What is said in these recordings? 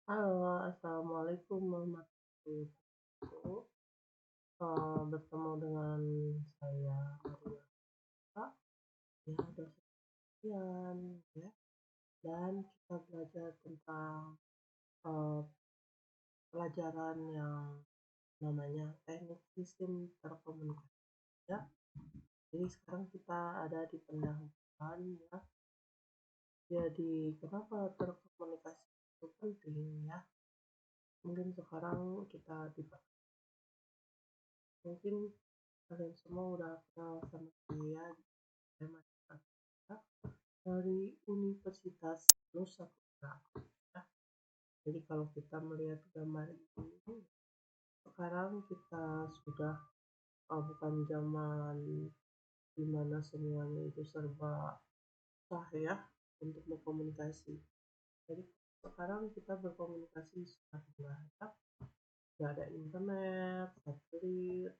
Halo, assalamualaikum warahmatullahi wabarakatuh. Bertemu dengan saya Maria, ya dosen harian, ya, dan kita belajar tentang eh, pelajaran yang namanya teknik sistem terkomunikasi. Ya, jadi sekarang kita ada di pendahuluan, ya. Jadi kenapa terkomunikasi itu penting, ya? Mungkin sekarang kita mungkin kalian semua udah kenal sama saya matematika dari Universitas Nusa Tenggara. Ya. Jadi kalau kita melihat gambar ini, sekarang kita sudah bukan zaman dimana semuanya itu serba sah ya untuk berkomunikasi. Jadi sekarang kita berkomunikasi sudah mudah ya. Sudah ada internet, satelit,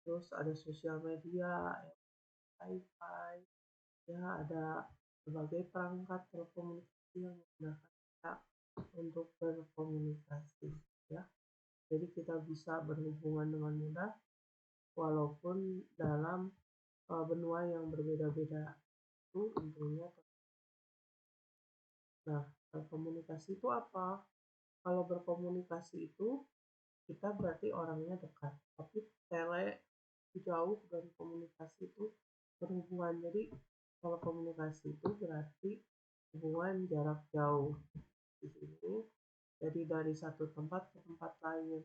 terus ada sosial media, wifi, ya ada berbagai perangkat telekomunikasi yang menggunakan kita untuk berkomunikasi ya. Jadi kita bisa berhubungan dengan mudah walaupun dalam benua yang berbeda-beda itu tentunya. Nah, komunikasi itu apa? Kalau berkomunikasi itu kita berarti orangnya dekat, tapi jauh dan komunikasi itu berhubungan. Jadi kalau komunikasi itu berarti hubungan jarak jauh di sini. Jadi dari satu tempat ke tempat lain.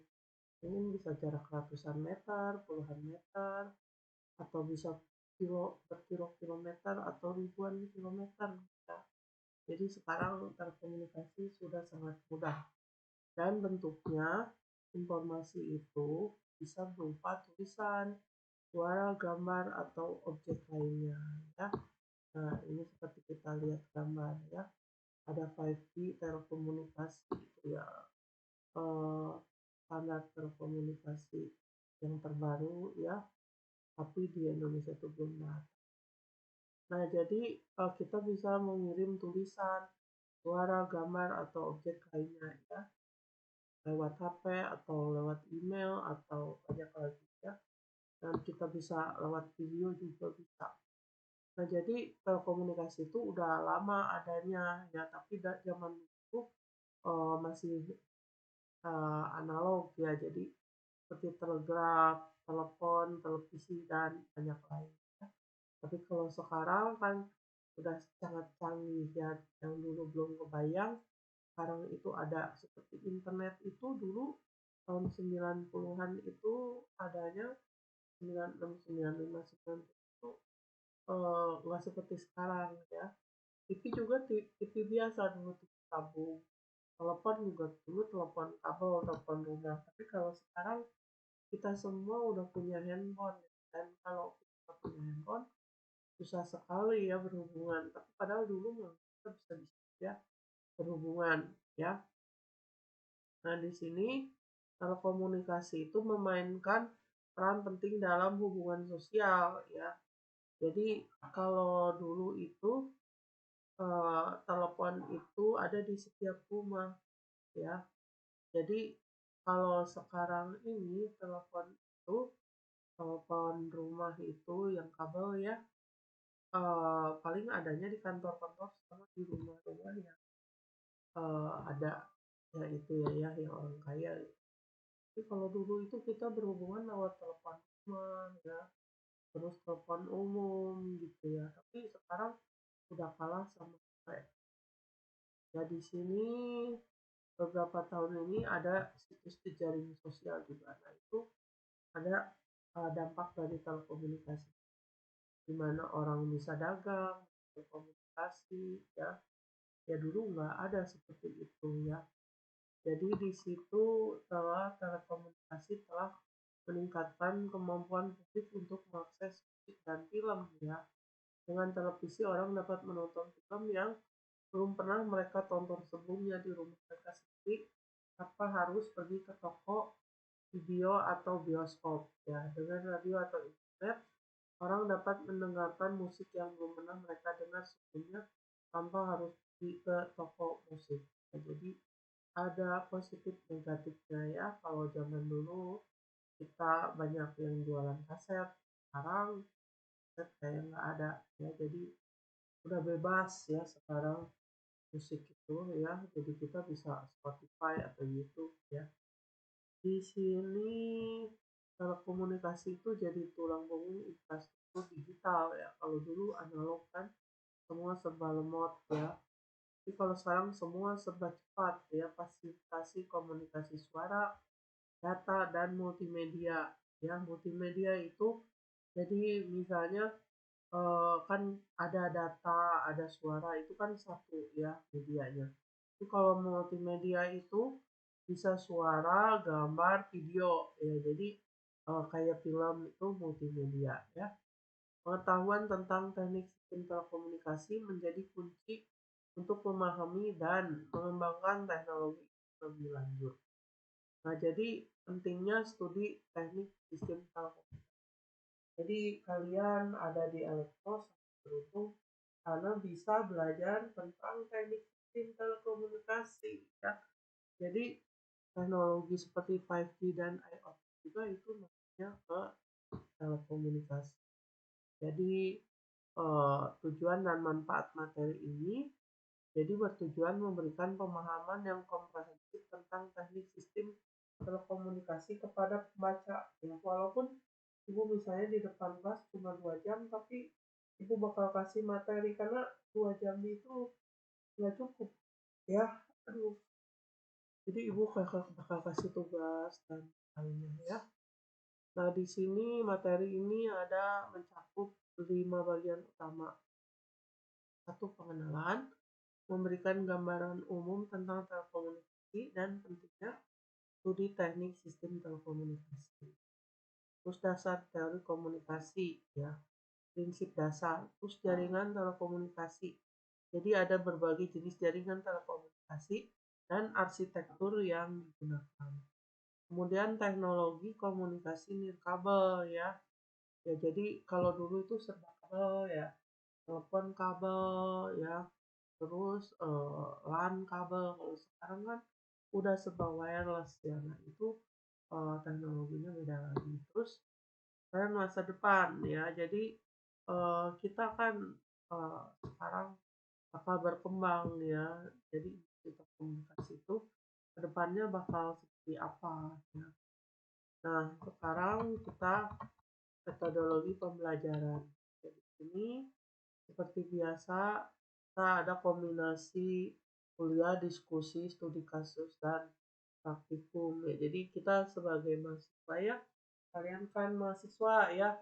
Mungkin bisa jarak ratusan meter, puluhan meter, atau bisa berkilo-kilometer atau ribuan kilometer. Ya. Jadi sekarang terkomunikasi sudah sangat mudah. Dan bentuknya informasi itu bisa berupa tulisan, suara, gambar, atau objek lainnya. Ya. Nah, ini seperti kita lihat gambar ya. Ada 5G telekomunikasi itu ya, standar telekomunikasi yang terbaru ya, tapi di Indonesia itu belum ada. Nah, jadi kita bisa mengirim tulisan, suara, gambar, atau objek lainnya ya, lewat HP atau lewat email atau banyak lagi ya. Dan kita bisa lewat video juga bisa. Nah, jadi telekomunikasi itu udah lama adanya ya, tapi zaman itu masih analog ya, jadi seperti telegraf, telepon, televisi, dan banyak lain. Ya. Tapi kalau sekarang kan udah sangat canggih ya, yang dulu belum kebayang, sekarang itu ada seperti internet itu dulu tahun 90-an itu adanya 96, 95, 90 itu nggak seperti sekarang ya. TV juga TV biasa dulu, TV tabung. Telepon juga dulu telepon kabel, telepon rumah. Tapi kalau sekarang kita semua udah punya handphone dan kalau kita punya handphone susah sekali ya berhubungan. Tapi padahal dulu kita bisa ya berhubungan ya. Nah, di sini telekomunikasi itu memainkan peran penting dalam hubungan sosial ya. Jadi kalau dulu itu telepon itu ada di setiap rumah ya. Jadi kalau sekarang ini telepon rumah itu yang kabel ya, paling adanya di kantor-kantor sama di rumah-rumah yang ada ya itu ya yang orang kaya. Tapi kalau dulu itu kita berhubungan lewat telepon rumah ya, terus telepon umum gitu ya. Tapi sekarang udah kalah sama HP. Ya di sini beberapa tahun ini ada situs jejaring sosial juga. Nah itu ada dampak dari telekomunikasi, di mana orang bisa dagang, berkomunikasi, ya. Ya dulu nggak ada seperti itu ya. Jadi di situ telekomunikasi telah meningkatkan kemampuan publik untuk mengakses musik dan film ya. Dengan televisi orang dapat menonton film yang belum pernah mereka tonton sebelumnya di rumah mereka sendiri tanpa harus pergi ke toko video atau bioskop ya. Dengan radio atau internet, orang dapat mendengarkan musik yang belum pernah mereka dengar sebelumnya tanpa harus pergi ke toko musik. Nah, jadi ada positif negatifnya ya. Kalau zaman dulu kita banyak yang jualan kaset, sekarang kaset kayak nggak ada ya. Jadi udah bebas ya sekarang musik itu ya. Jadi kita bisa Spotify atau YouTube ya. Di sini telekomunikasi itu jadi tulang punggung infrastruktur digital ya. Kalau dulu analog kan semua serba lemot ya. Tapi kalau sekarang semua serba cepat ya, fasilitasi komunikasi suara, data dan multimedia. Ya, multimedia itu jadi misalnya kan ada data, ada suara itu kan satu ya medianya. Tapi kalau multimedia itu bisa suara, gambar, video ya. Jadi kayak film itu multimedia ya. Pengetahuan tentang teknik sistem telekomunikasi menjadi kunci untuk memahami dan mengembangkan teknologi lebih lanjut. Nah, jadi pentingnya studi teknik sistem telekomunikasi. Jadi kalian ada di elektro sangat beruntung karena bisa belajar tentang teknik sistem telekomunikasi ya. Jadi teknologi seperti 5G dan IoT juga itu masuknya ke telekomunikasi. Jadi tujuan dan manfaat materi ini jadi bertujuan memberikan pemahaman yang komprehensif tentang teknik sistem telekomunikasi kepada pembaca. Ya, walaupun ibu misalnya di depan kelas cuma 2 jam, tapi ibu bakal kasih materi karena 2 jam itu nggak cukup. Ya, aduh. Jadi ibu bakal kasih tugas dan lainnya ya. Nah, di sini materi ini ada mencakup 5 bagian utama. Satu, pengenalan, memberikan gambaran umum tentang telekomunikasi dan pentingnya studi teknik sistem telekomunikasi. Terus dasar teori komunikasi ya, prinsip dasar, terus jaringan telekomunikasi. Jadi ada berbagai jenis jaringan telekomunikasi dan arsitektur yang digunakan. Kemudian teknologi komunikasi nirkabel ya. Ya jadi kalau dulu itu serba kabel ya, telepon kabel ya, terus LAN kabel. Kalau sekarang kan udah serba wireless ya. Nah itu teknologinya beda lagi. Terus tren masa depan ya. Jadi kita kan sekarang bakal berkembang ya. Jadi kita komunikasi itu kedepannya bakal seperti apa ya. Nah sekarang kita metodologi pembelajaran. Jadi ini seperti biasa kita ada kombinasi kuliah, diskusi, studi kasus dan praktikum ya. Jadi kita sebagai mahasiswa ya, kalian kan mahasiswa ya,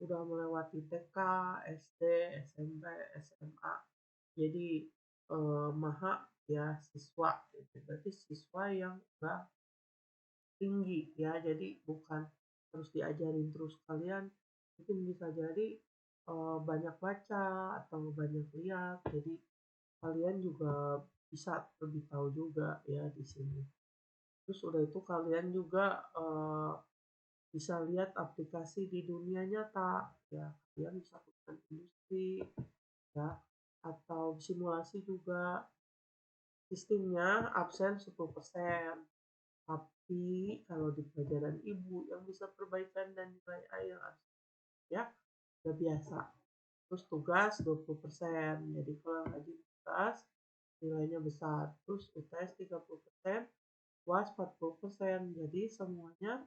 udah melewati TK, SD, SMP, SMA. Jadi maha ya siswa, gitu. Berarti siswa yang udah tinggi ya. Jadi bukan harus diajarin terus, kalian mungkin bisa jadi banyak baca atau banyak lihat. Jadi kalian juga bisa lebih tahu juga ya di sini. Terus udah itu kalian juga bisa lihat aplikasi di dunia nyata ya. Kalian bisa lakukan industri ya, atau simulasi juga. Sistemnya absen 10%. Tapi kalau di pelajaran ibu yang bisa perbaikan dan nilai A yang ya udah biasa. Terus tugas 20%. Jadi kalau rajin tugas nilainya besar. Terus UTS 30%, UAS 40%. Jadi semuanya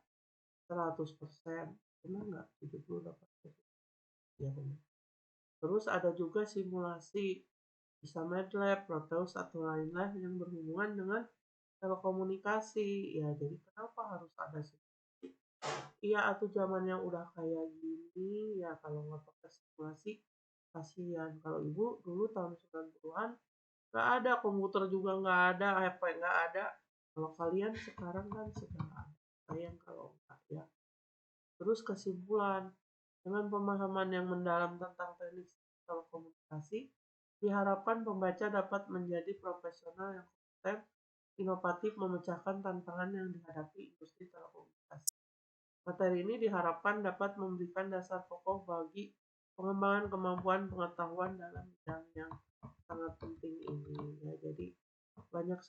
100%. Benar nggak? 78%. Ya benar. Terus ada juga simulasi. Bisa MATLAB, Proteus, atau lain-lain yang berhubungan dengan telekomunikasi. Ya, jadi kenapa harus ada simulasi? Iya, atau zamannya udah kayak gini, ya kalau nggak pakai simulasi, kasihan. Kalau ibu dulu tahun 90-an, nggak ada, komputer juga nggak ada, HP nggak ada. Kalau kalian sekarang kan sudah ada. Sayang kalau enggak ya. Terus kesimpulan, dengan pemahaman yang mendalam tentang teknik telekomunikasi, diharapkan pembaca dapat menjadi profesional yang kompeten, inovatif, memecahkan tantangan yang dihadapi industri telekomunikasi. Materi ini diharapkan dapat memberikan dasar pokok bagi pengembangan kemampuan pengetahuan dalam bidang yang sangat penting ini. Ya, jadi banyak